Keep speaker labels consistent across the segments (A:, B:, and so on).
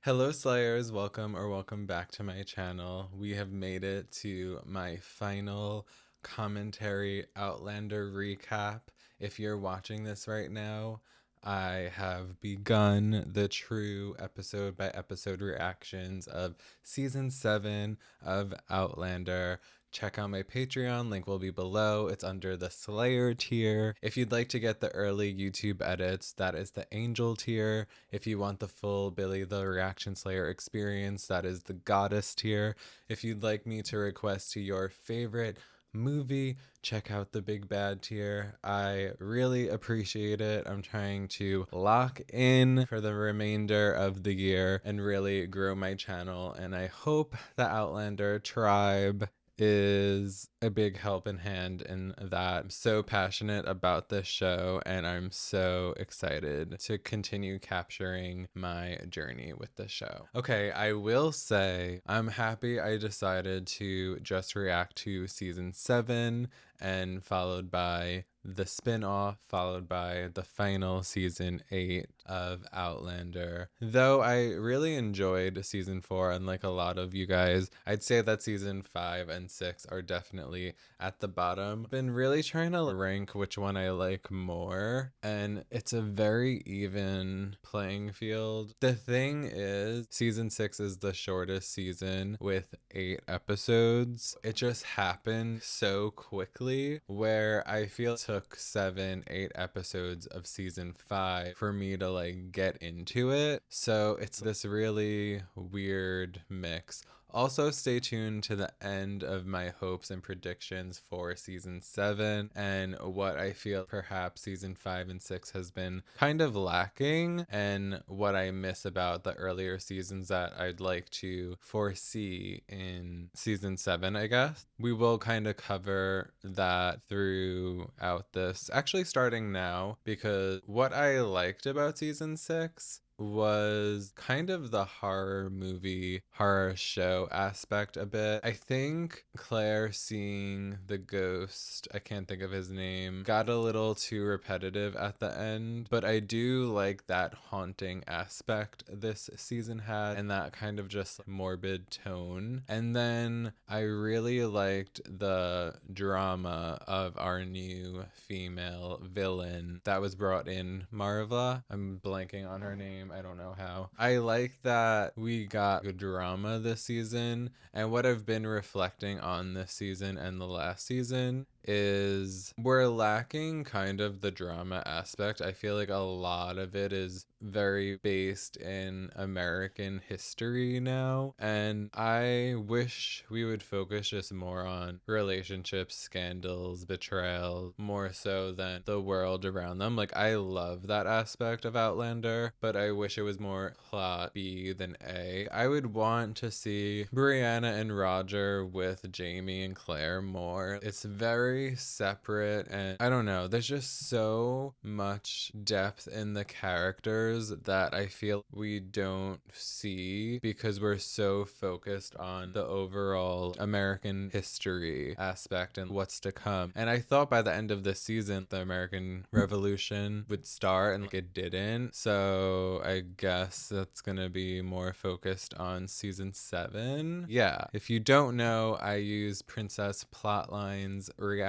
A: Hello Slayers, welcome back to my channel. We have made it to my final commentary Outlander recap. If you're watching this right now, I have begun the true episode by episode reactions of season 7 of Outlander. Check out my Patreon, link will be below. It's under the Slayer tier. If you'd like to get the early YouTube edits, that is the Angel tier. If you want the full Billy the Reaction Slayer experience, that is the Goddess tier. If you'd like me to request to your favorite movie, check out the Big Bad tier. I really appreciate it. I'm trying to lock in for the remainder of the year and really grow my channel, and I hope the Outlander tribe is a big helping hand in that. I'm so passionate about this show, and I'm so excited to continue capturing my journey with the show. Okay, I will say I'm happy I decided to just react to season 7 and followed by the spin-off, followed by the final season 8 of Outlander. Though I really enjoyed season 4, unlike a lot of you guys, I'd say that season 5 and 6 are definitely at the bottom. Been really trying to rank which one I like more, and it's a very even playing field. The thing is, season 6 is the shortest season with 8 episodes. It just happened so quickly where I feel it took 7-8 episodes of season 5 for me to like get into it. So it's this really weird mix. Also, stay tuned to the end of my hopes and predictions for season 7 and what I feel perhaps season 5 and 6 has been kind of lacking, and what I miss about the earlier seasons that I'd like to foresee in season 7, I guess. We will kind of cover that throughout this, actually starting now, because what I liked about season 6 was kind of the horror movie, horror show aspect a bit. I think Claire seeing the ghost, I can't think of his name, got a little too repetitive at the end, but I do like that haunting aspect this season had and that kind of just morbid tone. And then I really liked the drama of our new female villain that was brought in, Marva. I'm blanking on her name. I don't know how. I like that we got good drama this season, and what I've been reflecting on this season and the last season is we're lacking kind of the drama aspect. I feel like a lot of it is very based in American history now, and I wish we would focus just more on relationships, scandals, betrayal, more so than the world around them. Like, I love that aspect of Outlander, but I wish it was more plot B than A. I would want to see Brianna and Roger with Jamie and Claire more. It's very separate, and I don't know, there's just so much depth in the characters that I feel we don't see because we're so focused on the overall American history aspect and what's to come. And I thought by the end of this season the American Revolution would start, and like it didn't, so I guess that's gonna be more focused on season 7. Yeah, if you don't know, I use Princess Plotlines reaction.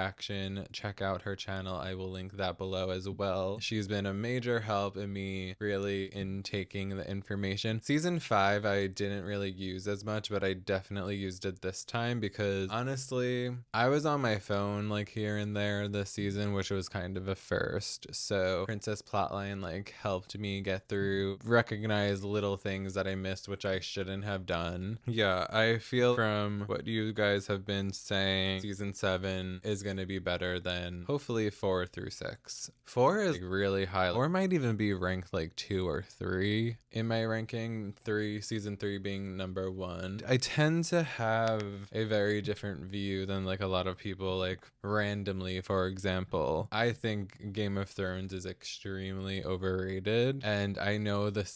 A: Check out her channel, I will link that below as well. She's been a major help in me really in taking the information. Season 5 I didn't really use as much, but I definitely used it this time because honestly I was on my phone like here and there this season, which was kind of a first. So Princess Plotline like helped me get through, recognize little things that I missed which I shouldn't have done. Yeah, I feel from what you guys have been saying, season 7 is going to be better than hopefully 4 through 6. 4 is like really high, or might even be ranked like 2 or 3 in my ranking, season 3 being number 1. I tend to have a very different view than like a lot of people, like randomly. For example, I think Game of Thrones is extremely overrated, and I know the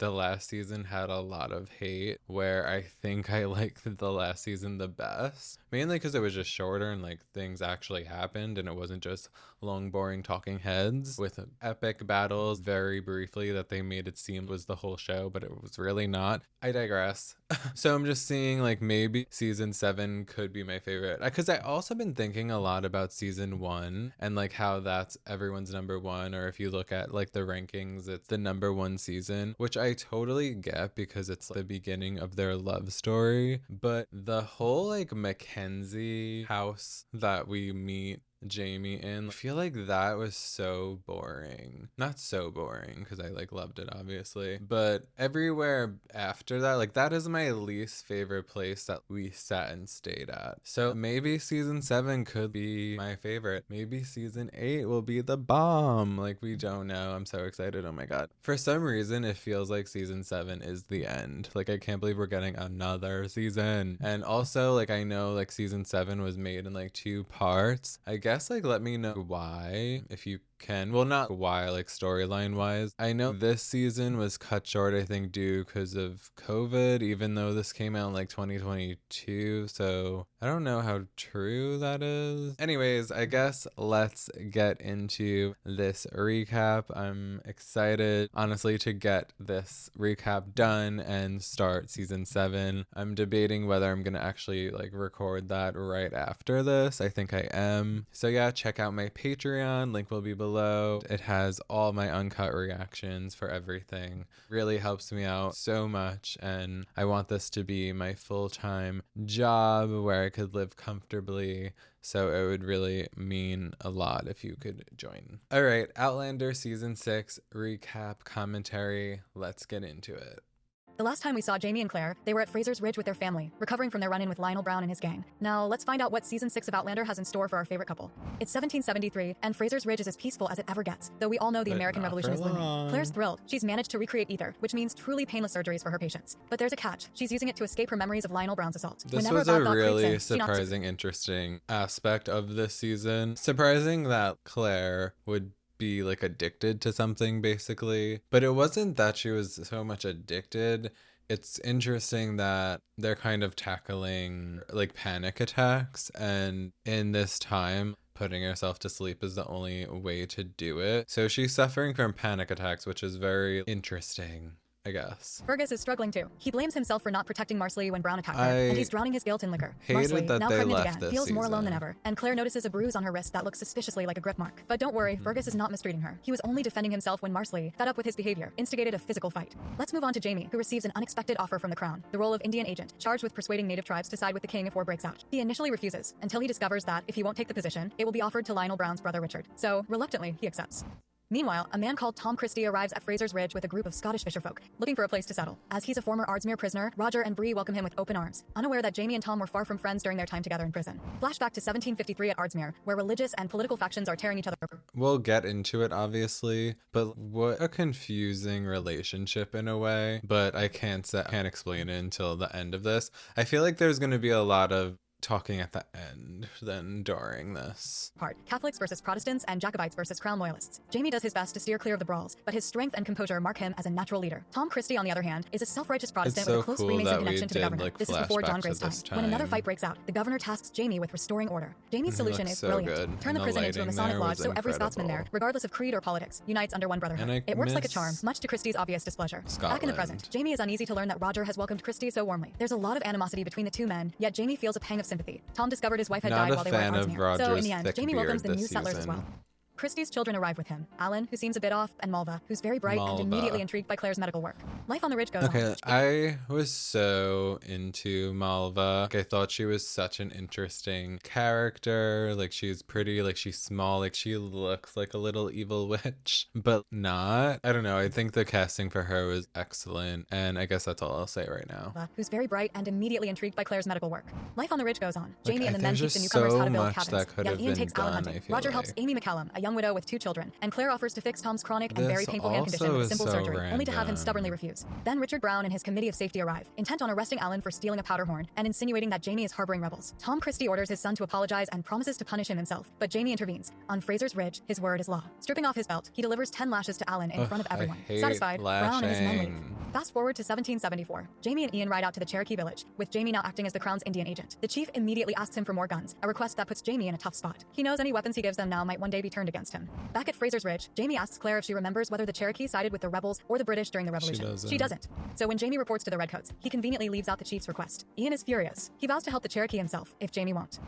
A: last season had a lot of hate, where I think I liked the last season the best, mainly because it was just shorter and like things actually happened and it wasn't just long, boring talking heads with epic battles very briefly that they made it seem was the whole show, but it was really not. I digress. So I'm just seeing like maybe season 7 could be my favorite, because I also been thinking a lot about season 1 and like how that's everyone's number 1, or if you look at like the rankings, it's the number 1 season, which I totally get because it's the beginning of their love story. But the whole like Mackenzie house that we meet Jamie in, I feel like that was so boring. Not so boring because I like loved it obviously, but everywhere after that, like that is my least favorite place that we sat and stayed at. So maybe season 7 could be my favorite. Maybe season 8 will be the bomb. Like we don't know. I'm so excited. Oh my god. For some reason it feels like season 7 is the end. Like I can't believe we're getting another season. And also like I know like season 7 was made in like 2 parts. I guess like let me know why if you can. Well, not why, like storyline wise. I know this season was cut short, I think, due because of COVID, even though this came out in like 2022. So I don't know how true that is. Anyways, I guess let's get into this recap. I'm excited, honestly, to get this recap done and start season 7. I'm debating whether I'm gonna actually like record that right after this. I think I am. So yeah, check out my Patreon. Link will be below. It has all my uncut reactions for everything. Really helps me out so much, and I want this to be my full-time job where I could live comfortably. So it would really mean a lot if you could join. All right, Outlander season 6 recap commentary. Let's get into it.
B: The last time we saw Jamie and Claire, they were at Fraser's Ridge with their family, recovering from their run-in with Lionel Brown and his gang. Now, let's find out what Season 6 of Outlander has in store for our favorite couple. It's 1773, and Fraser's Ridge is as peaceful as it ever gets, though we all know the American Revolution is looming. Claire's thrilled. She's managed to recreate ether, which means truly painless surgeries for her patients. But there's a catch. She's using it to escape her memories of Lionel Brown's assault.
A: This was a really surprising, interesting aspect of this season. Surprising that Claire would be like addicted to something basically, but it wasn't that she was so much addicted. It's interesting that they're kind of tackling like panic attacks, and in this time putting herself to sleep is the only way to do it. So she's suffering from panic attacks, which is very interesting, I guess.
B: Fergus is struggling too. He blames himself for not protecting Marcelly when Brown attacked her, and he's drowning his guilt in liquor. Marcelly, now pregnant again, feels more alone than ever, and Claire notices a bruise on her wrist that looks suspiciously like a grip mark. But don't worry, Fergus is not mistreating her. He was only defending himself when Marcelly, fed up with his behavior, instigated a physical fight. Let's move on to Jamie, who receives an unexpected offer from the Crown, the role of Indian agent, charged with persuading native tribes to side with the king if war breaks out. He initially refuses, until he discovers that, if he won't take the position, it will be offered to Lionel Brown's brother Richard. So, reluctantly, he accepts. Meanwhile, a man called Tom Christie arrives at Fraser's Ridge with a group of Scottish fisherfolk, looking for a place to settle. As he's a former Ardmere prisoner, Roger and Bree welcome him with open arms, unaware that Jamie and Tom were far from friends during their time together in prison. Flashback to 1753 at Ardmere, where religious and political factions are tearing each other apart.
A: We'll get into it, obviously, but what a confusing relationship in a way, but I can't explain it until the end of this. I feel like there's going to be a lot of talking at the end than during this
B: part. Catholics versus Protestants and Jacobites versus Crown Loyalists. Jamie does his best to steer clear of the brawls, but his strength and composure mark him as a natural leader. Tom Christie, on the other hand, is a self-righteous Protestant with a close Freemason connection to the governor. This is before John Grey's time. When another fight breaks out, the governor tasks Jamie with restoring order. Jamie's solution is brilliant. Turn the prison into a Masonic lodge so every Scotsman there, regardless of creed or politics, unites under one brotherhood. It works like a charm, much to Christie's obvious displeasure. Back in the present, Jamie is uneasy to learn that Roger has welcomed Christie so warmly. There's a lot of animosity between the two men, yet Jamie feels a pang of sympathy. Tom discovered his wife had died while they were at Ardmere. So in the end, Jamie welcomes the new settlers as well. Christie's children arrive with him. Alan, who seems a bit off, and Malva, who's very bright and immediately intrigued by Claire's medical work. Life on the Ridge goes on.
A: I was so into Malva. Like, I thought she was such an interesting character. Like, she's pretty, like, she's small, like, she looks like a little evil witch, but not. I don't know. I think the casting for her was excellent, and I guess that's all I'll say right now.
B: Who's very bright and immediately intrigued by Claire's medical work. Life on the Ridge goes on. Jamie and the men teach the newcomers how to build cabins. Yet Ian takes Alan hunting. Roger helps Amy McCallum, a young young widow with 2 children, and Claire offers to fix Tom's chronic and very painful hand condition with a simple surgery, only to have him stubbornly refuse. Then Richard Brown and his committee of safety arrive, intent on arresting Alan for stealing a powder horn and insinuating that Jamie is harboring rebels. Tom Christie orders his son to apologize and promises to punish him himself, but Jamie intervenes. On Fraser's Ridge, his word is law. Stripping off his belt, he delivers 10 lashes to Alan in front of everyone. Satisfied, Brown and his men leave. Fast forward to 1774. Jamie and Ian ride out to the Cherokee village, with Jamie now acting as the Crown's Indian agent. The chief immediately asks him for more guns, a request that puts Jamie in a tough spot. He knows any weapons he gives them now might one day be turned against him. Back at Fraser's Ridge, Jamie asks Claire if she remembers whether the Cherokee sided with the rebels or the British during the Revolution. She doesn't. So when Jamie reports to the Redcoats, he conveniently leaves out the chief's request. Ian is furious. He vows to help the Cherokee himself, if Jamie won't.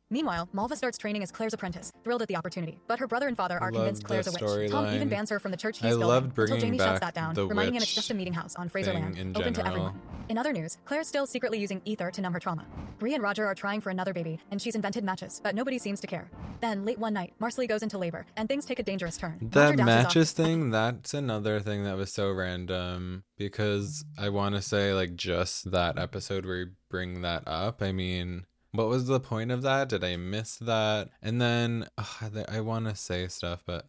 B: Meanwhile, Malva starts training as Claire's apprentice, thrilled at the opportunity. But her brother and father are convinced Claire's a witch. Tom even bans her from the church he's building, until Jamie shuts that down, reminding him it's just a meeting house on Fraser Land, open to everyone. In other news, Claire's still secretly using ether to numb her trauma. Bree and Roger are trying for another baby, and she's invented matches, but nobody seems to care. Then, late one night, Marsley goes into labor, and things take a dangerous turn.
A: That matches thing, that's another thing that was so random, because I want to say, like, just that episode where you bring that up, I mean... what was the point of that? Did I miss that? And then I want to say stuff, but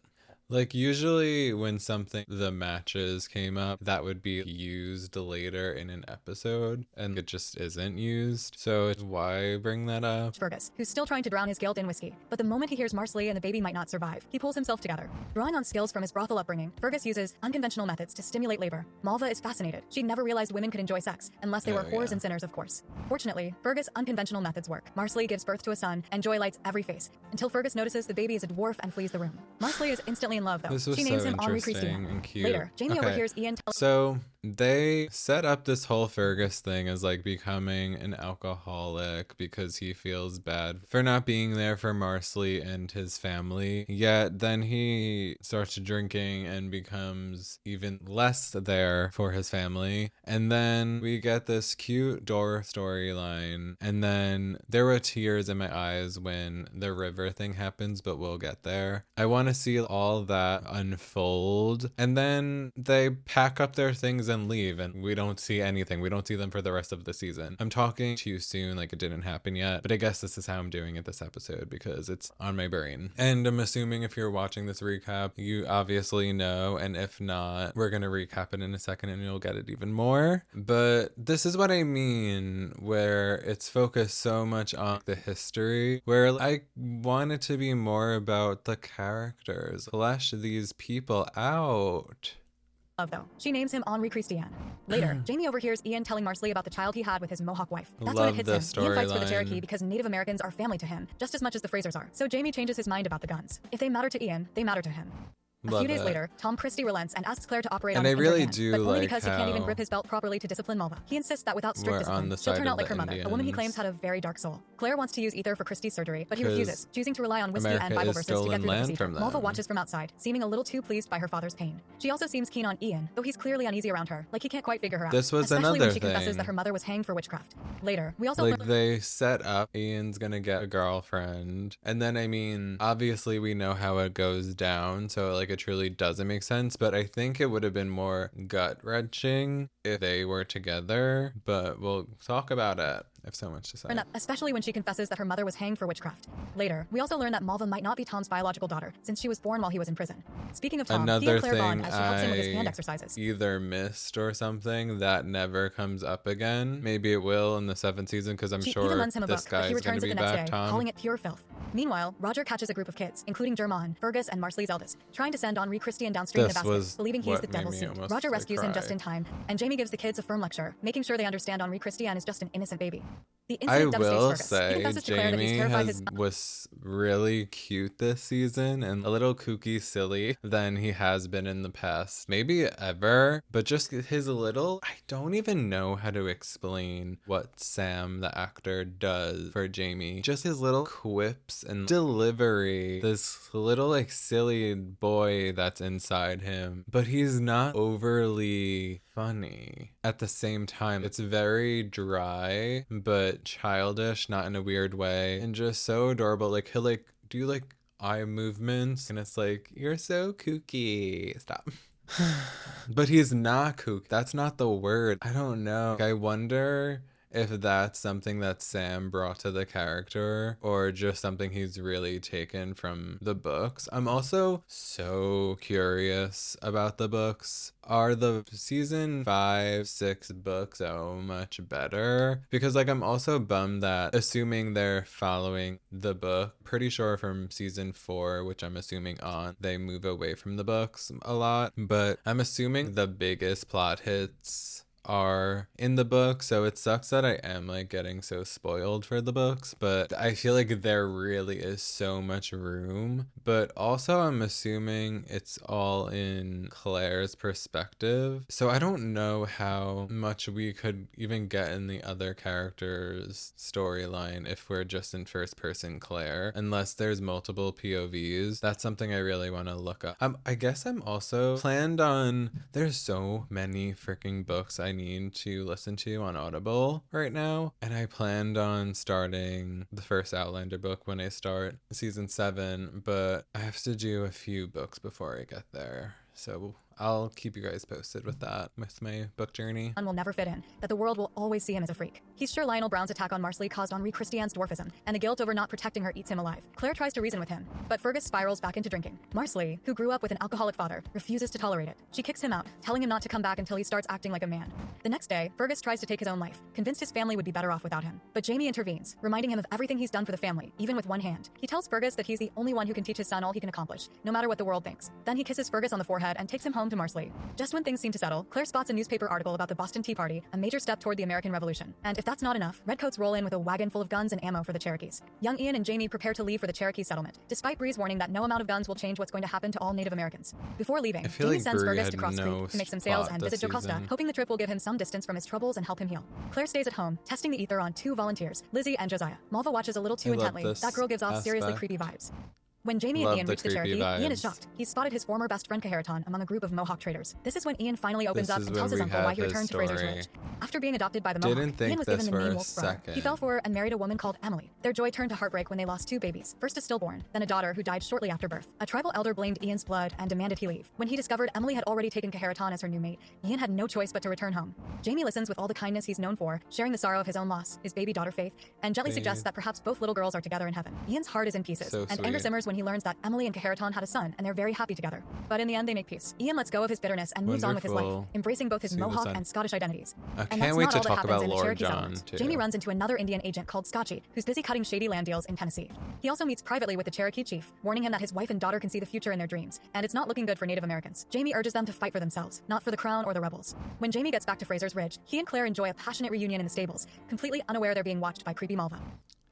A: like usually when something, the matches came up, that would be used later in an episode and it just isn't used. So why bring that up?
B: Fergus, who's still trying to drown his guilt in whiskey. But the moment he hears Marsley and the baby might not survive, he pulls himself together. Drawing on skills from his brothel upbringing, Fergus uses unconventional methods to stimulate labor. Malva is fascinated. She'd never realized women could enjoy sex, unless they were whores and sinners, of course. Fortunately, Fergus' unconventional methods work. Marsley gives birth to a son, and joy lights every face, until Fergus notices the baby is a dwarf and flees the room. Marsley is instantly in love, though.
A: This was
B: she names
A: so
B: him Henri
A: interesting
B: Christian.
A: and cute.
B: Later, Jamie overhears Ian tell...
A: So they set up this whole Fergus thing as like becoming an alcoholic because he feels bad for not being there for Marsley and his family. Yet then he starts drinking and becomes even less there for his family. And then we get this cute Dora storyline. And then there were tears in my eyes when the river thing happens, but we'll get there. I want to see all that unfold. And then they pack up their things and leave, and we don't see anything. We don't see them for the rest of the season. I'm talking too soon, like it didn't happen yet, but I guess this is how I'm doing it this episode because it's on my brain. And I'm assuming if you're watching this recap, you obviously know, and if not, we're gonna recap it in a second and you'll get it even more. But this is what I mean, where it's focused so much on the history, where I want it to be more about the characters, flesh these people out.
B: Though. She names him Henri Christian. Later, Jamie overhears Ian telling Marsley about the child he had with his Mohawk wife. That's when it hits him. Ian fights for the Cherokee because Native Americans are family to him, just as much as the Frasers are. So Jamie changes his mind about the guns. If they matter to Ian, they matter to him. A few days later, Tom Christie relents and asks Claire to operate on his injured hand, but only because he can't even grip his belt properly to discipline Malva. He insists that without strict discipline, she'll turn out like her mother, a woman he claims had a very dark soul. Claire wants to use ether for Christie's surgery, but he refuses, choosing to rely on whiskey and Bible verses to get through the procedure. Malva watches from outside, seeming a little too pleased by her father's pain. She also seems keen on Ian, though he's clearly uneasy around her, like he can't quite figure her out.
A: This was
B: especially
A: another
B: when she confesses that her mother was hanged for witchcraft. Later, we also
A: they set up Ian's gonna get a girlfriend, and then I mean, obviously we know how it goes down, so like it truly doesn't make sense, but I think it would have been more gut-wrenching if they were together, but we'll talk about it. I have so much to say.
B: Especially when she confesses that her mother was hanged for witchcraft. Later, we also learn that Malva might not be Tom's biological daughter, since she was born while he was in prison. Speaking of Tom, he and Claire bond as she helps him with his hand exercises.
A: Either missed or something that never comes up again. Maybe it will in the 7th season, because I'm sure this guy is going to be back, Tom.
B: Calling it pure filth. Meanwhile, Roger catches a group of kids, including Germain, Fergus, and Marsley's eldest, trying to send Henri Christian downstream in a basket, believing he's the devil's seed. Roger rescues him just in time, and Jamie gives the kids a firm lecture, making sure they understand Henri Christian is just an innocent baby. The incident devastates Fergus.
A: Jamie was really cute this season and a little kooky silly than he has been in the past. Maybe ever, but just his little... I don't even know how to explain what Sam, the actor, does for Jamie. Just his little quips and delivery. This little like silly boy that's inside him. But he's not overly funny. At the same time, it's very dry, but childish, not in a weird way, and just so adorable. Like he'll like do like eye movements, and it's like, you're so kooky. Stop. But he's not kooky. That's not the word. I don't know. Like, I wonder if that's something that Sam brought to the character or just something he's really taken from the books. I'm also so curious about the books. Are the season 5, 6 books so much better? Because like I'm also bummed that, assuming they're following the book, pretty sure from season 4, which I'm assuming on, they move away from the books a lot, but I'm assuming the biggest plot hits are in the book, so it sucks that I am like getting so spoiled for the books, but I feel like there really is so much room. But also I'm assuming it's all in Claire's perspective, so I don't know how much we could even get in the other characters' storyline if we're just in first person Claire, unless there's multiple POVs. That's something I really want to look up. I guess I'm also planned on, there's so many freaking books I need to listen to on Audible right now, and I planned on starting the first Outlander book when I start season 7, but I have to do a few books before I get there, so I'll keep you guys posted with that, with my book journey.
B: Will never fit in, that the world will always see him as a freak. He's sure Lionel Brown's attack on Marsley caused Henri Christian's dwarfism, and the guilt over not protecting her eats him alive. Claire tries to reason with him, but Fergus spirals back into drinking. Marsley, who grew up with an alcoholic father, refuses to tolerate it. She kicks him out, telling him not to come back until he starts acting like a man. The next day, Fergus tries to take his own life, convinced his family would be better off without him. But Jamie intervenes, reminding him of everything he's done for the family, even with one hand. He tells Fergus that he's the only one who can teach his son all he can accomplish, no matter what the world thinks. Then he kisses Fergus on the forehead and takes him home to Marsley. Just when things seem to settle, Claire spots a newspaper article about the Boston Tea Party, a major step toward the American Revolution. And if that's not enough, redcoats roll in with a wagon full of guns and ammo for the Cherokees. Young Ian and Jamie prepare to leave for the Cherokee settlement, despite Bree's warning that no amount of guns will change what's going to happen to all Native Americans. Before leaving, Jamie sends Fergus to Cross Creek to make some sales and visit Jocasta, hoping the trip will give him some distance from his troubles and help him heal. Claire stays at home, testing the ether on 2 volunteers, Lizzie and Josiah. Malva watches a little too intently. That girl gives off seriously creepy vibes. When Jamie and Ian reach the Cherokee, Ian is shocked. He's spotted his former best friend Caheraton among a group of Mohawk traders. This is when Ian finally opens up and tells his uncle why he returned to Fraser's Ridge. After being adopted by the Mohawk, Ian was given the name Wolf's brother. He fell for and married a woman called Emily. Their joy turned to heartbreak when they lost 2 babies, first a stillborn, then a daughter who died shortly after birth. A tribal elder blamed Ian's blood and demanded he leave. When he discovered Emily had already taken Caheraton as her new mate, Ian had no choice but to return home. Jamie listens with all the kindness he's known for, sharing the sorrow of his own loss, his baby daughter Faith, and gently suggests that perhaps both little girls are together in heaven. Ian's heart is in pieces, and anger simmers when he learns that Emily and Caheraton had a son, and they're very happy together. But in the end, they make peace. Ian lets go of his bitterness and moves on with his life, embracing both his Mohawk and Scottish identities.
A: I can't wait to talk about Lord John, too.
B: Jamie runs into another Indian agent called Scotchy, who's busy cutting shady land deals in Tennessee. He also meets privately with the Cherokee chief, warning him that his wife and daughter can see the future in their dreams, and it's not looking good for Native Americans. Jamie urges them to fight for themselves, not for the crown or the rebels. When Jamie gets back to Fraser's Ridge, he and Claire enjoy a passionate reunion in the stables, completely unaware they're being watched by creepy Malva.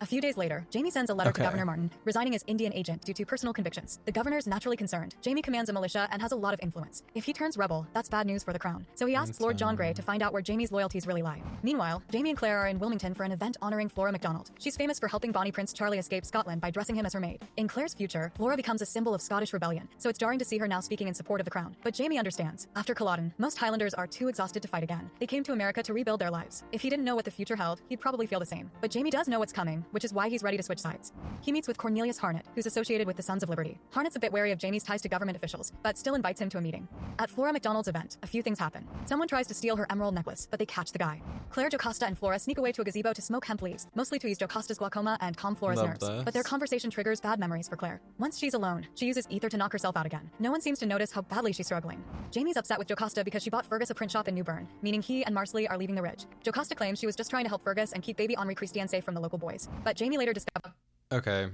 B: A few days later, Jamie sends a letter to Governor Martin, resigning as Indian agent due to personal convictions. The governor's naturally concerned. Jamie commands a militia and has a lot of influence. If he turns rebel, that's bad news for the crown. So he asks Lord John Grey to find out where Jamie's loyalties really lie. Meanwhile, Jamie and Claire are in Wilmington for an event honoring Flora MacDonald. She's famous for helping Bonnie Prince Charlie escape Scotland by dressing him as her maid. In Claire's future, Flora becomes a symbol of Scottish rebellion, so it's jarring to see her now speaking in support of the crown. But Jamie understands. After Culloden, most Highlanders are too exhausted to fight again. They came to America to rebuild their lives. If he didn't know what the future held, he'd probably feel the same. But Jamie does know what's coming, which is why he's ready to switch sides. He meets with Cornelius Harnett, who's associated with the Sons of Liberty. Harnett's a bit wary of Jamie's ties to government officials, but still invites him to a meeting. At Flora MacDonald's event, a few things happen. Someone tries to steal her emerald necklace, but they catch the guy. Claire, Jocasta, and Flora sneak away to a gazebo to smoke hemp leaves, mostly to ease Jocasta's glaucoma and calm Flora's nerves. But their conversation triggers bad memories for Claire. Once she's alone, she uses ether to knock herself out again. No one seems to notice how badly she's struggling. Jamie's upset with Jocasta because she bought Fergus a print shop in New Bern, meaning he and Marsley are leaving the Ridge. Jocasta claims she was just trying to help Fergus and keep baby Henri Christian safe from the local boys. But Jamie later discovers...
A: Okay.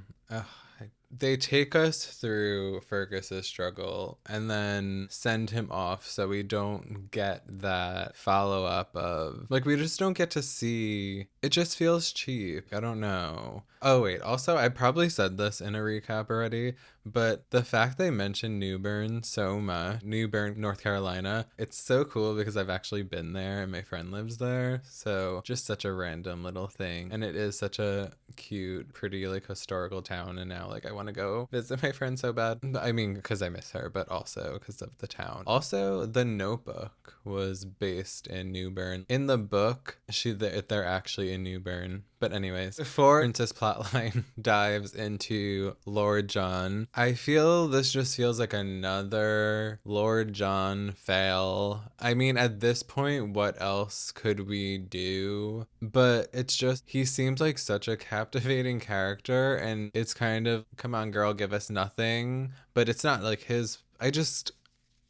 A: They take us through Fergus's struggle and then send him off, so we don't get that follow-up of, like, we just don't get to see. It just feels cheap. I don't know. Oh wait, also I probably said this in a recap already, but the fact they mentioned New Bern so much, New Bern, North Carolina, it's so cool because I've actually been there and my friend lives there. So just such a random little thing. And it is such a cute, pretty, like, historical town, and now, like, I want to go visit my friend so bad. I mean, because I miss her, but also because of the town. Also, The Notebook was based in New Bern. In the book, they're actually in New Bern. But anyways, before Princess plotline dives into Lord John, I feel this just feels like another Lord John fail. I mean, at this point, what else could we do? But it's just, he seems like such a captivating character, and it's kind of, come on, girl, give us nothing. But it's not like his,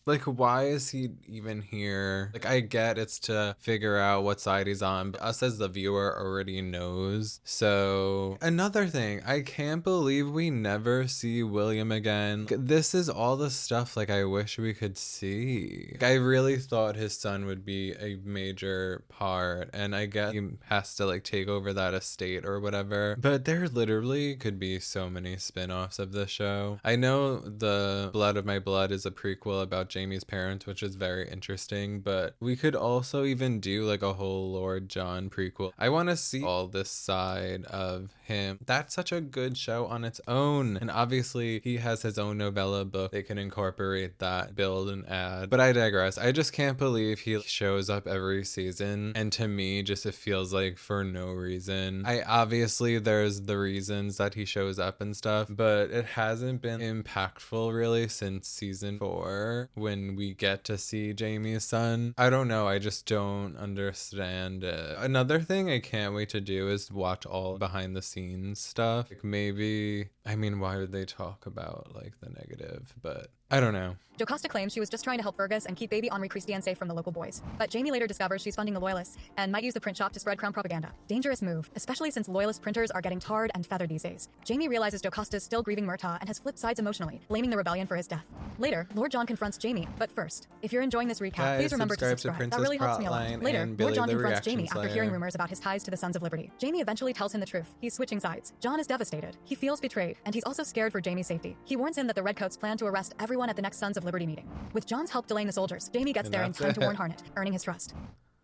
A: like, why is he even here? Like, I get it's to figure out what side he's on, but us as the viewer already knows. So, another thing, I can't believe we never see William again. This is all the stuff, like, I wish we could see. Like, I really thought his son would be a major part, and I get he has to, like, take over that estate or whatever. But there literally could be so many spin-offs of this show. I know the Blood of My Blood is a prequel about Jamie's parents, which is very interesting, but we could also even do like a whole Lord John prequel. I want to see all this side of him. That's such a good show on its own, and obviously he has his own novella book. They can incorporate that, build and add, but I digress. I just can't believe he shows up every season, and to me just it feels like for no reason. Obviously there's the reasons that he shows up and stuff, but it hasn't been impactful really since season 4 when we get to see Jamie's son. I don't know, I just don't understand it. Another thing I can't wait to do is watch all behind the scenes stuff. Like maybe, I mean, why would they talk about like the negative? But I don't know.
B: Jocasta claims she was just trying to help Fergus and keep baby Henri Christian safe from the local boys. But Jamie later discovers she's funding the Loyalists and might use the print shop to spread crown propaganda. Dangerous move, especially since Loyalist printers are getting tarred and feathered these days. Jamie realizes Jocasta's still grieving Murtaugh and has flipped sides emotionally, blaming the rebellion for his death. Later, Lord John confronts Jamie, but first, if you're enjoying this recap, please remember to subscribe. That really helps me a lot. Later, Lord John confronts Jamie after hearing rumors about his ties to the Sons of Liberty. Jamie eventually tells him the truth. He's switching sides. John is devastated. He feels betrayed, and he's also scared for Jamie's safety. He warns him that the Redcoats plan to arrest everyone at the next Sons of Liberty meeting. With John's help delaying the soldiers, Jamie gets there in time to warn Harnett, earning his trust.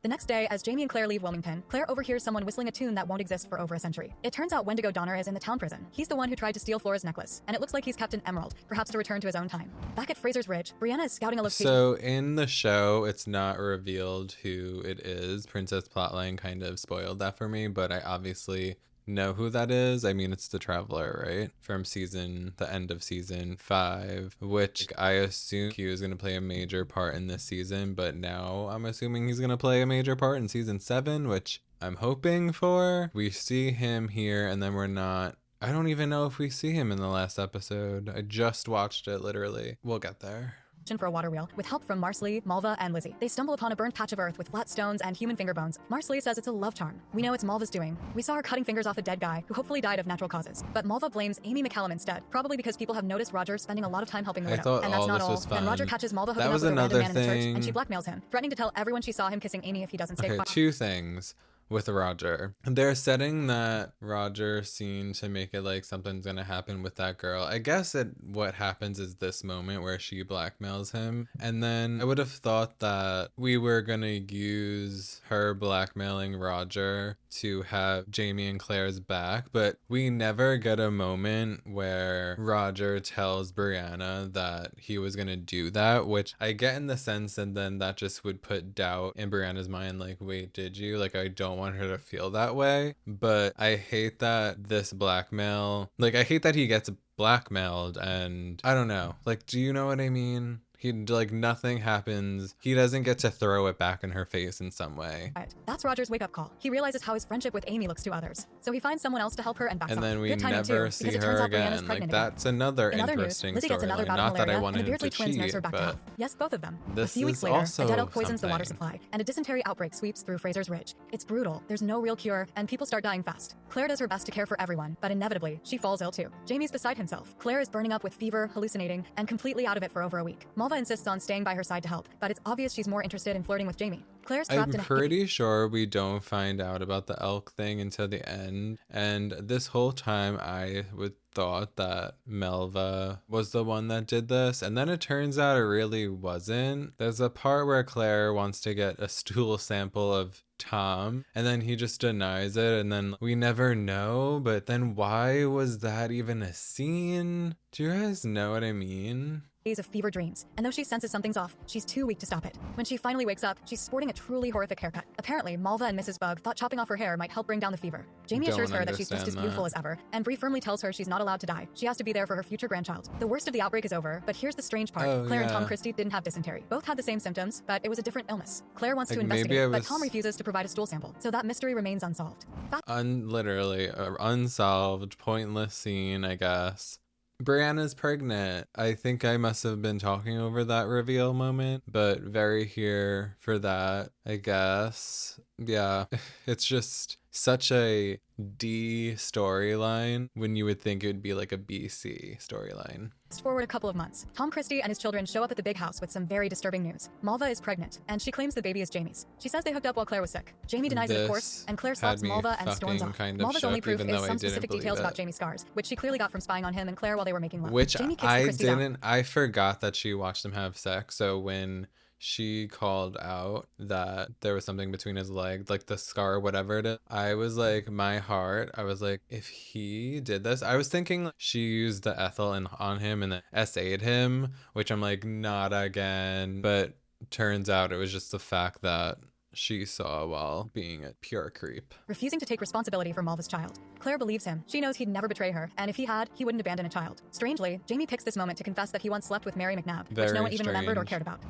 B: The next day, as Jamie and Claire leave Wilmington, Claire overhears someone whistling a tune that won't exist for over a century. It turns out Wendigo Donner is in the town prison. He's the one who tried to steal Flora's necklace, and it looks like he's kept an emerald, perhaps to return to his own time. Back at Fraser's Ridge, Brianna is scouting a location.
A: So in the show, it's not revealed who it is. Princess Plotline kind of spoiled that for me, but I obviously know who that is. I mean, it's the Traveler, right? From the end of season 5, which I assume he was going to play a major part in this season, but now I'm assuming he's going to play a major part in season 7, which I'm hoping for. We see him here, and then I don't even know if we see him in the last episode. I just watched it, literally. We'll get there.
B: For a water wheel with help from Marsley, Malva, and Lizzie. They stumble upon a burnt patch of earth with flat stones and human finger bones. Marsley says it's a love charm. We know it's Malva's doing. We saw her cutting fingers off a dead guy who hopefully died of natural causes. But Malva blames Amy McCallum instead, probably because people have noticed Roger spending a lot of time helping the widow. And that's not all. And Roger catches Malva hooking up with a random man in the church, and she blackmails him, threatening to tell everyone she saw him kissing Amy if he doesn't stay quiet.
A: Two things with Roger. They're setting that Roger scene to make it like something's gonna happen with that girl. I guess what happens is this moment where she blackmails him, and then I would have thought that we were gonna use her blackmailing Roger to have Jamie and Claire's back, but we never get a moment where Roger tells Brianna that he was gonna do that, which I get in the sense, and then that just would put doubt in Brianna's mind, like, wait, did you? Like, I don't want her to feel that way. But I hate that this blackmail, like, I hate that he gets blackmailed, and I don't know, like, do you know what I mean? Nothing happens. He doesn't get to throw it back in her face in some way.
B: That's Roger's wake-up call. He realizes how his friendship with Amy looks to others. So he finds someone else to help her and backs
A: And
B: off.
A: then we never see her again. Like, that's another interesting storyline. Not that I wanted him to cheat, but
B: yes, both of them.
A: This
B: a few weeks
A: is
B: later,
A: also
B: a dead elk poisons
A: something.
B: the water supply, and a dysentery outbreak sweeps through Fraser's Ridge. It's brutal. There's no real cure, and people start dying fast. Claire does her best to care for everyone, but inevitably, she falls ill too. Jamie's beside himself. Claire is burning up with fever, hallucinating, and completely out of it for over a week. Malva insists on staying by her side to help, but it's obvious she's more interested in flirting with Jamie. Claire's trapped in a
A: pretty sure we don't find out about the elk thing until the end, and this whole time I would thought that Melva was the one that did this, and then it turns out it really wasn't. There's a part where Claire wants to get a stool sample of Tom, and then he just denies it, and then we never know. But then why was that even a scene? Do you guys know what I mean?
B: Days of fever dreams, and though she senses something's off, she's too weak to stop it. When she finally wakes up, she's sporting a truly horrific haircut. Apparently, Malva and Mrs. Bug thought chopping off her hair might help bring down the fever. Jamie assures her that she's just as beautiful as ever, and Bree firmly tells her she's not allowed to die. She has to be there for her future grandchild. The worst of the outbreak is over, but here's the strange part. Claire and Tom Christie didn't have dysentery. Both had the same symptoms, but it was a different illness. Claire wants to investigate, but Tom refuses to provide a stool sample, so that mystery remains unsolved.
A: Literally, unsolved, pointless scene, I guess. Brianna's pregnant. I think I must have been talking over that reveal moment, but very here for that, I guess. Yeah, it's just such a D storyline when you would think it would be like a BC storyline.
B: Fast forward a couple of months. Tom Christie and his children show up at the big house with some very disturbing news. Malva is pregnant, and she claims the baby is Jamie's. She says they hooked up while Claire was sick. Jamie denies it, of course, and Claire stops Malva and storms off. Malva's only proof is some specific details about Jamie's scars, which she clearly got from spying on him and Claire while they were making love.
A: Which I forgot that she watched them have sex, so when she called out that there was something between his legs, like the scar, whatever it is, I was like, my heart, I was like, if he did this, I was thinking she used the ethyl on him and then SA'd him, which I'm like, not again. But turns out it was just the fact that she saw while being a pure creep.
B: Refusing to take responsibility for Malva's child. Claire believes him. She knows he'd never betray her, and if he had, he wouldn't abandon a child. Strangely, Jamie picks this moment to confess that he once slept with Mary McNabb, which no one even remembered or cared about.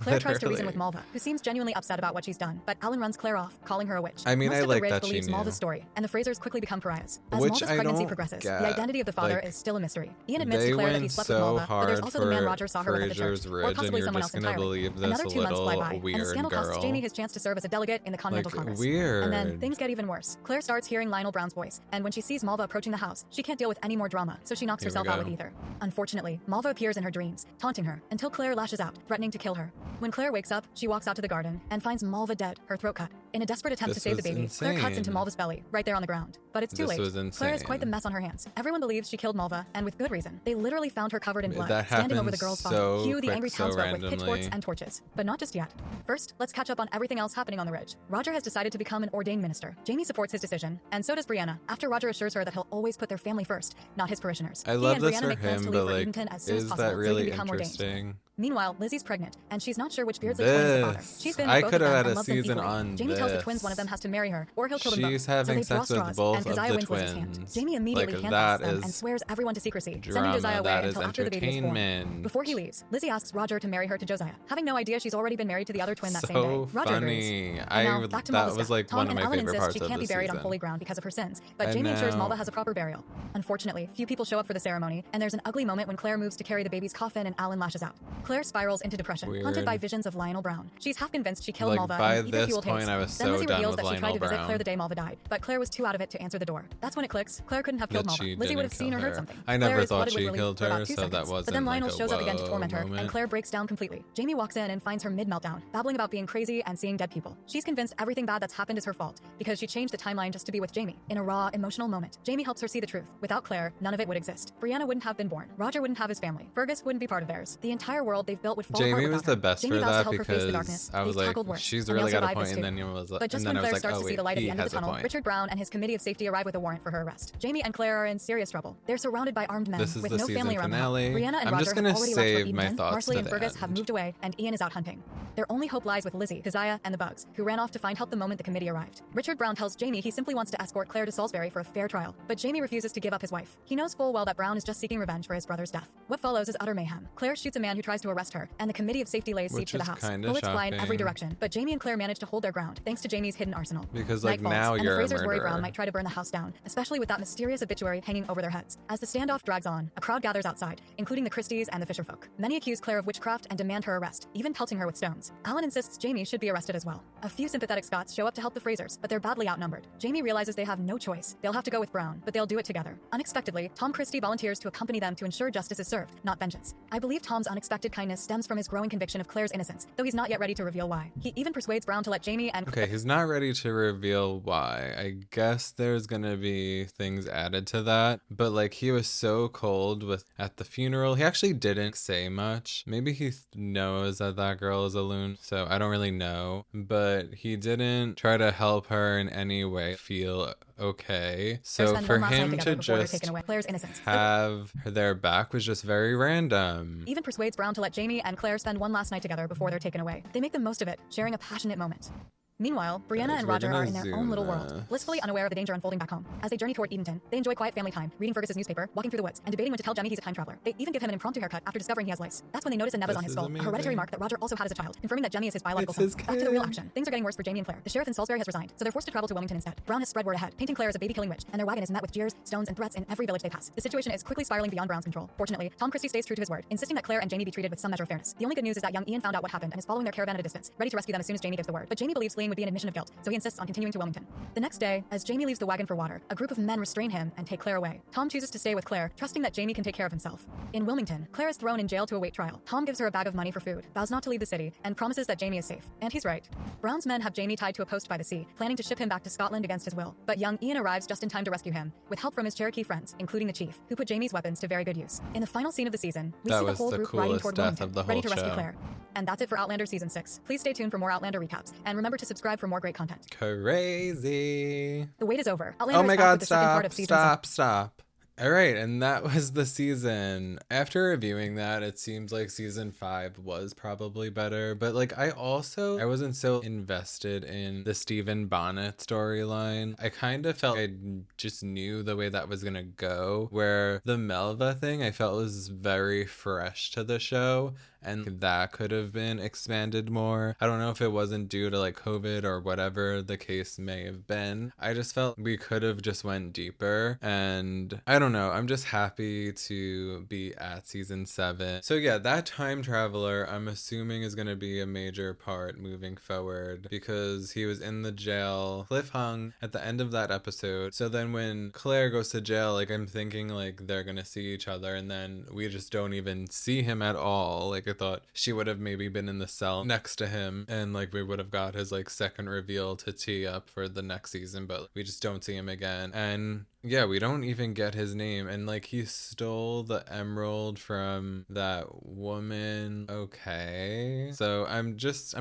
B: Claire tries to reason with Malva, who seems genuinely upset about what she's done, but Alan runs Claire off, calling her a witch.
A: I mean,
B: Most
A: I
B: of the
A: like
B: Ridge
A: that
B: believes
A: she knew.
B: Malva's story, and the Frasers quickly become pariahs. As
A: Which
B: Malva's pregnancy progresses, the identity of the father is still a mystery. Ian admits to Claire that he slept with Malva, but there's also the man Roger saw her with at the church, or possibly someone else entirely. Another 2 months fly by, and the scandal costs Jamie his chance to serve as a delegate in the Continental Congress.
A: Weird.
B: And then things get even worse. Claire starts hearing Lionel Brown's voice, and when she sees Malva approaching the house, she can't deal with any more drama, so she knocks herself out with ether. Unfortunately, Malva appears in her dreams, taunting her, until Claire lashes out, threatening to kill her. When Claire wakes up, she walks out to the garden and finds Malva dead, her throat cut. In a desperate attempt to save the baby, Claire cuts into Malva's belly, right there on the ground. But it's too late. Claire has quite the mess on her hands. Everyone believes she killed Malva, and with good reason. They literally found her covered in blood, standing over the girl's body. Cue the angry townsfolk with pitchforks and torches. But not just yet. First, let's catch up on everything else happening on the Ridge. Roger has decided to become an ordained minister. Jamie supports his decision, and so does Brianna, after Roger assures her that he'll always put their family first, not his parishioners.
A: I love this for him, but like, is that really interesting?
B: Meanwhile, Lizzie's pregnant, and she's not sure which Beardsley twin is the father. She's been with both of them and loves them equally. Jamie tells the twins one of them has to marry her, or he'll kill them both.
A: She's having sex with both of the
B: twins. Jamie immediately handcuffs them and swears everyone to secrecy, sending Josiah away until after the baby is born. Before he leaves, Lizzie asks Roger to marry her to Josiah, having no idea she's already been married to the other twin that same day. Roger agrees. Now, back to Malva's death. Tom and Ellen insist she can't be buried on holy ground because of her sins, but Jamie ensures Malva has a proper burial. Unfortunately, few people show up for the ceremony, and there's an ugly moment when Claire moves to carry the baby's coffin and Alan lashes out. Claire spirals into depression, haunted by visions of Lionel Brown. She's half convinced she killed Malva and either fueled haste. Then Lizzie reveals that she tried to visit Claire the day Malva died, but Claire was too out of it to answer the door. That's when it clicks. Claire couldn't have killed Malva. Lizzie would have seen or heard something.
A: I never thought she killed her, so that wasn't.
B: But then Lionel shows up again to torment her, and Claire breaks down completely. Jamie walks in and finds her mid-meltdown, babbling about being crazy and seeing dead people. She's convinced everything bad that's happened is her fault, because she changed the timeline just to be with Jamie. In a raw, emotional moment, Jamie helps her see the truth. Without Claire, none of it would exist. Brianna wouldn't have been born. Roger wouldn't have his family. Fergus wouldn't be part of theirs. The entire world they've built would fall apart.
A: Jamie was the best for that because
B: darkness,
A: I was like, she's really got a point, and then you was like,
B: but just when Claire starts to see the light at the end of the tunnel, Richard Brown and his committee of safety arrive with a warrant for her arrest. Jamie and Claire are in serious trouble. They're surrounded by armed men with no family around them. Brianna and Roger have already left for Edenton. Marsley and Fergus have moved away, and Ian is out hunting. Their only hope lies with Lizzie, Keziah, and the Bugs, who ran off to find help the moment the committee arrived. Richard Brown tells Jamie he simply wants to escort Claire to Salisbury for a fair trial, but Jamie refuses to give up his wife. He knows full well that Brown is just seeking revenge for his brother's death. What follows is utter mayhem. Claire shoots a man who tries to arrest her, and the committee of safety lays siege to the house. Bullets fly in every direction, but Jamie and Claire manage to hold their ground thanks to Jamie's hidden arsenal.
A: Because like now you're a murderer. And the Frasers worry
B: Brown might try to burn the house down, especially with that mysterious obituary hanging over their heads. As the standoff drags on, a crowd gathers outside, including the Christies and the Fisherfolk. Many accuse Claire of witchcraft and demand her arrest, even pelting her with stones. Alan insists Jamie should be arrested as well. A few sympathetic Scots show up to help the Frasers, but they're badly outnumbered. Jamie realizes they have no choice. They'll have to go with Brown, but they'll do it together. Unexpectedly, Tom Christie volunteers to accompany them to ensure justice is served, not vengeance. I believe Tom's unexpected kindness stems from his growing conviction of Claire's innocence, though he's not yet ready to reveal why. He even persuades Brown to let Jamie and
A: Okay, he's not ready to reveal why. I guess there's gonna be things added to that, but like he was so cold at the funeral. He actually didn't say much. Maybe he knows that that girl is a loon, so I don't really know, but he didn't try to help her in any way feel okay. So for him to just have their back was just very random.
B: Even persuades Brown to let Jamie and Claire spend one last night together before they're taken away. They make the most of it, sharing a passionate moment. Meanwhile, Brianna and Roger are in their own little world, blissfully unaware of the danger unfolding back home. As they journey toward Edenton, they enjoy quiet family time, reading Fergus's newspaper, walking through the woods, and debating when to tell Jemmy he's a time traveler. They even give him an impromptu haircut after discovering he has lice. That's when they notice a nevus on his skull, a hereditary mark that Roger also had as a child, confirming that Jemmy is his biological son. Back to the real action. Things are getting worse for Jamie and Claire. The sheriff in Salisbury has resigned, so they're forced to travel to Wilmington instead. Brown has spread word ahead, painting Claire as a baby-killing witch, and their wagon is met with jeers, stones, and threats in every village they pass. The situation is quickly spiraling beyond Brown's control. Fortunately, Tom Christie stays true to his word, insisting that Claire and Jamie be treated with some measure of fairness. The only good news is that young Ian found out what happened and is following their caravan at a distance, ready to rescue them as soon as Jamie gives the word. But Jamie believes fleeing would be an admission of guilt, so he insists on continuing to Wilmington. The next day, as Jamie leaves the wagon for water, a group of men restrain him and take Claire away. Tom chooses to stay with Claire, trusting that Jamie can take care of himself. In Wilmington, Claire is thrown in jail to await trial. Tom gives her a bag of money for food, vows not to leave the city, and promises that Jamie is safe. And he's right. Brown's men have Jamie tied to a post by the sea, planning to ship him back to Scotland against his will. But young Ian arrives just in time to rescue him, with help from his Cherokee friends, including the chief, who put Jamie's weapons to very good use. In the final scene of the season, we see the whole group riding toward Wilmington, ready to rescue Claire. And that's it for Outlander Season 6. Please stay tuned for more Outlander recaps, and remember to subscribe for more great content.
A: Crazy.
B: The wait is over. Outlander
A: oh my god, stop.
B: Stop.
A: All right, and that was the season. After reviewing that, it seems like season 5 was probably better, but like I wasn't so invested in the Stephen Bonnet storyline. I kind of felt I just knew the way that was gonna go, where the Melva thing I felt was very fresh to the show, and that could have been expanded more. I don't know if it wasn't due to like COVID or whatever the case may have been. I just felt we could have just went deeper, and I don't know. I'm just happy to be at season 7. So yeah, that time traveler I'm assuming is going to be a major part moving forward, because he was in the jail, cliff hung at the end of that episode. So then when Claire goes to jail, like I'm thinking like they're going to see each other, and then we just don't even see him at all. Like I thought she would have maybe been in the cell next to him, and like we would have got his like second reveal to tee up for the next season, but we just don't see him again. And yeah, we don't even get his name, and like he stole the emerald from that woman. Okay, so I'm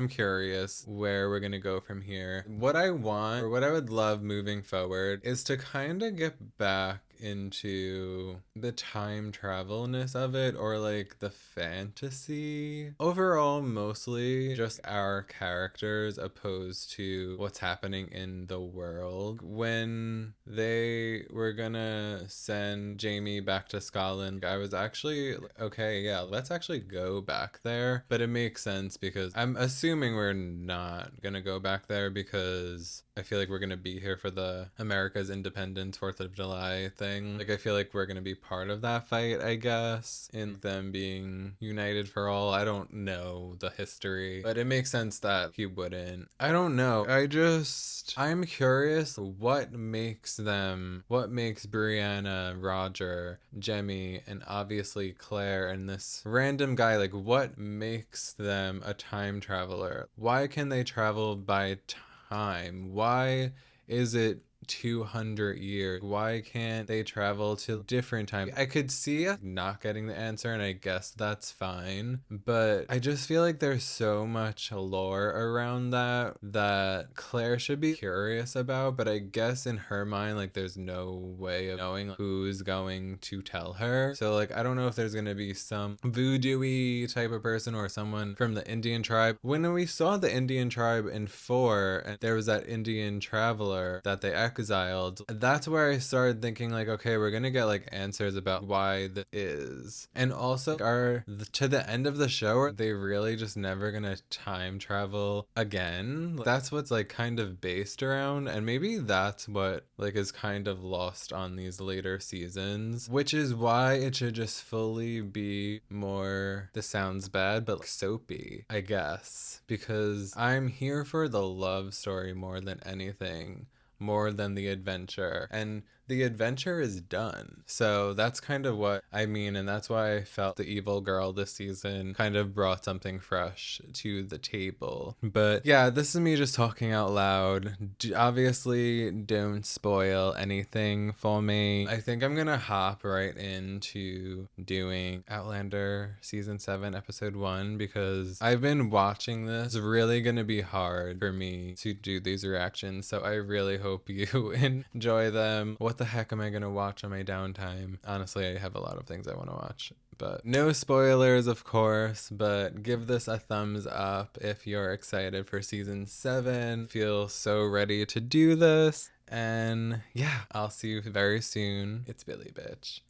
A: curious where we're gonna go from here. What I want, or what I would love moving forward, is to kind of get back into the time travelness of it, or like the fantasy overall, mostly just our characters opposed to what's happening in the world. When they were gonna send Jamie back to Scotland, I was actually okay, yeah, let's actually go back there. But it makes sense because I'm assuming we're not gonna go back there, because I feel like we're gonna be here for the America's Independence 4th of July thing. Like I feel like we're gonna be part of that fight, I guess, in them being united for all. I don't know the history, but it makes sense that he wouldn't. I don't know. I'm curious what makes Brianna, Roger, Jemmy, and obviously Claire, and this random guy, like what makes them a time traveler? Why can they travel by time? Why is it 200 years? Why can't they travel to different time? I could see not getting the answer, and I guess that's fine, but I just feel like there's so much lore around that Claire should be curious about, but I guess in her mind, like there's no way of knowing who's going to tell her. So like I don't know if there's gonna be some voodoo-y type of person, or someone from the Indian tribe. When we saw the Indian tribe in 4, and there was that Indian traveler that they exiled, that's where I started thinking like, okay, we're gonna get like answers about why this is. And also to the end of the show, are they really just never gonna time travel again? That's what's like kind of based around, and maybe that's what like is kind of lost on these later seasons, which is why it should just fully be more, this sounds bad, but like soapy, I guess, because I'm here for the love story more than anything, more than the adventure. And the adventure is done. So that's kind of what I mean, and that's why I felt the evil girl this season kind of brought something fresh to the table. But yeah, this is me just talking out loud. Obviously, don't spoil anything for me. I think I'm gonna hop right into doing Outlander season 7 episode 1 because I've been watching this. It's really gonna be hard for me to do these reactions, so I really hope you enjoy them. What the heck am I gonna watch on my downtime? Honestly, I have a lot of things I want to watch. But no spoilers, of course, but give this a thumbs up if you're excited for season 7. Feel so ready to do this. And yeah, I'll see you very soon. It's Billy, bitch.